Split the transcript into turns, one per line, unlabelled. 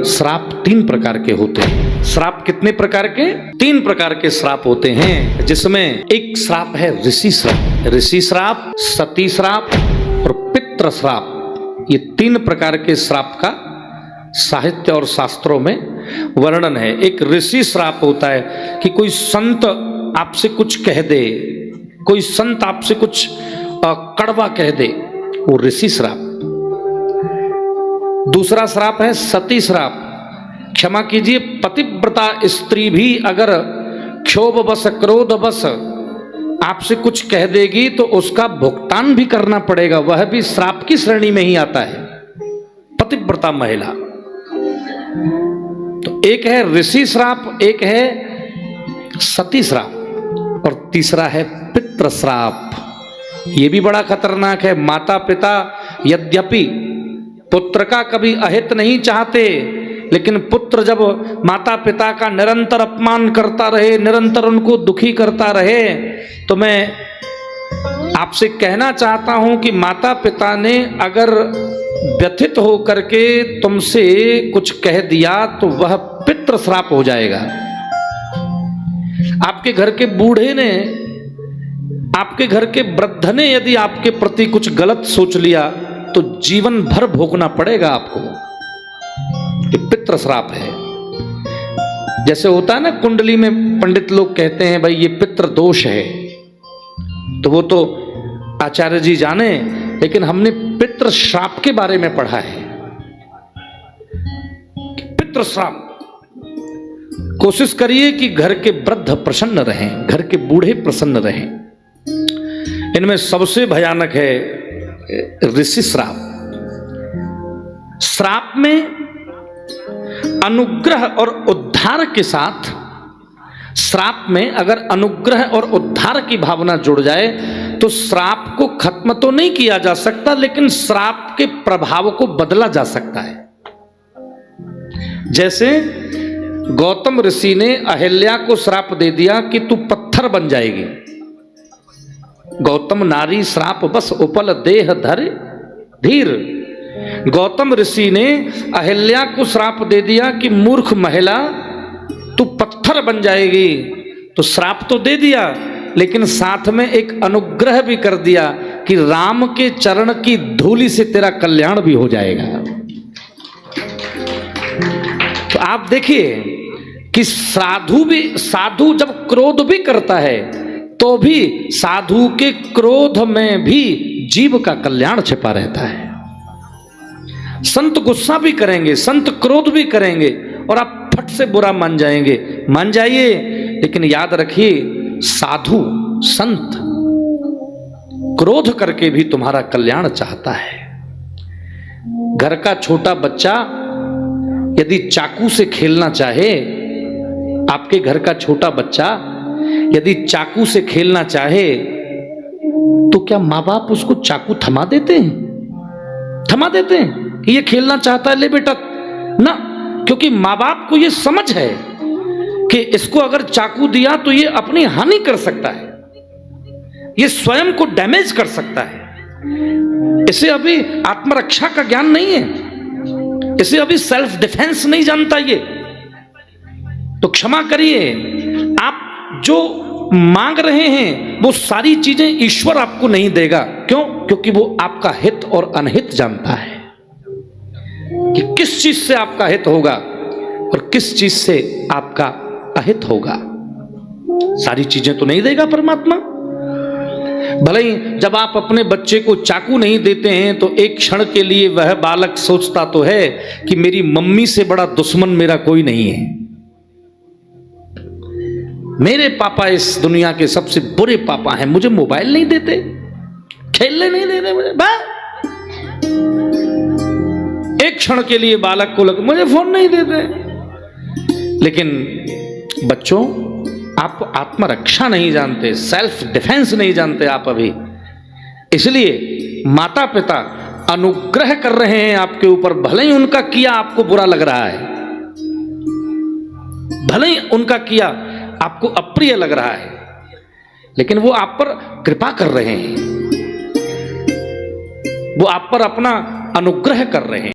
श्राप 3 प्रकार के होते हैं। श्राप कितने प्रकार के? 3 प्रकार के श्राप होते हैं, जिसमें एक श्राप है ऋषि श्राप, ऋषि श्राप, सती श्राप और पितृ श्राप। ये 3 प्रकार के श्राप का साहित्य और शास्त्रों में वर्णन है। एक ऋषि श्राप होता है कि कोई संत आपसे कुछ कह दे, कोई संत आपसे कुछ कड़वा कह दे, वो ऋषि श्राप। दूसरा श्राप है सती श्राप। क्षमा कीजिए, पतिव्रता स्त्री भी अगर क्षोभवश क्रोधवश आपसे कुछ कह देगी तो उसका भुगतान भी करना पड़ेगा, वह भी श्राप की श्रेणी में ही आता है, पतिव्रता महिला। तो एक है ऋषि श्राप, एक है सती श्राप और तीसरा है पितृ श्राप। ये भी बड़ा खतरनाक है। माता पिता यद्यपि पुत्र का कभी अहित नहीं चाहते, लेकिन पुत्र जब माता पिता का निरंतर अपमान करता रहे, निरंतर उनको दुखी करता रहे, तो मैं आपसे कहना चाहता हूं कि माता पिता ने अगर व्यथित हो करके तुमसे कुछ कह दिया तो वह पितृ श्राप हो जाएगा। आपके घर के बूढ़े ने, आपके घर के वृद्ध ने यदि आपके प्रति कुछ गलत सोच लिया तो जीवन भर भोगना पड़ेगा आपको। ये पितृ श्राप है। जैसे होता है ना, कुंडली में पंडित लोग कहते हैं भाई ये पितृ दोष है, तो वो तो आचार्य जी जाने, लेकिन हमने पितृ श्राप के बारे में पढ़ा है। पितृ श्राप, कोशिश करिए कि घर के वृद्ध प्रसन्न रहें, घर के बूढ़े प्रसन्न रहें। इनमें सबसे भयानक है ऋषि श्राप। श्राप में अनुग्रह और उद्धार के साथ, श्राप में अगर अनुग्रह और उद्धार की भावना जुड़ जाए तो श्राप को खत्म तो नहीं किया जा सकता, लेकिन श्राप के प्रभाव को बदला जा सकता है। जैसे गौतम ऋषि ने अहिल्या को श्राप दे दिया कि तू पत्थर बन जाएगी। गौतम नारी श्राप बस उपल देह धर धीर। गौतम ऋषि ने अहिल्या को श्राप दे दिया कि मूर्ख महिला तू पत्थर बन जाएगी। तो श्राप तो दे दिया, लेकिन साथ में एक अनुग्रह भी कर दिया कि राम के चरण की धूलि से तेरा कल्याण भी हो जाएगा। तो आप देखिए कि साधु जब क्रोध भी करता है तो भी साधु के क्रोध में भी जीव का कल्याण छिपा रहता है। संत गुस्सा भी करेंगे, संत क्रोध भी करेंगे और आप फट से बुरा मान जाएंगे, मान जाइए, लेकिन याद रखिए साधु संत क्रोध करके भी तुम्हारा कल्याण चाहता है। घर का छोटा बच्चा यदि चाकू से खेलना चाहे, आपके घर का छोटा बच्चा यदि चाकू से खेलना चाहे तो क्या माँ बाप उसको चाकू थमा देते हैं? थमा देते हैं कि ये खेलना चाहता है, ले बेटा ना, क्योंकि माँ बाप को ये समझ है कि इसको अगर चाकू दिया तो ये अपनी हानि कर सकता है, ये स्वयं को डैमेज कर सकता है। इसे अभी आत्मरक्षा का ज्ञान नहीं है, इसे अभी सेल्फ डिफेंस नहीं जानता ये। तो क्षमा करिए, आप जो मांग रहे हैं वो सारी चीजें ईश्वर आपको नहीं देगा। क्यों? क्योंकि वो आपका हित और अनहित जानता है कि किस चीज से आपका हित होगा और किस चीज से आपका अहित होगा। सारी चीजें तो नहीं देगा परमात्मा। भले ही जब आप अपने बच्चे को चाकू नहीं देते हैं तो एक क्षण के लिए वह बालक सोचता तो है कि मेरी मम्मी से बड़ा दुश्मन मेरा कोई नहीं है, मेरे पापा इस दुनिया के सबसे बुरे पापा हैं, मुझे मोबाइल नहीं देते, खेलने नहीं देते मुझे। एक क्षण के लिए बालक को लगे मुझे फोन नहीं देते। लेकिन बच्चों, आप आत्मरक्षा नहीं जानते, सेल्फ डिफेंस नहीं जानते आप अभी। इसलिए माता पिता अनुग्रह कर रहे हैं आपके ऊपर, भले ही उनका किया आपको बुरा लग रहा है, भले ही उनका किया आपको अप्रिय लग रहा है, लेकिन वो आप पर कृपा कर रहे हैं, वो आप पर अपना अनुग्रह कर रहे हैं।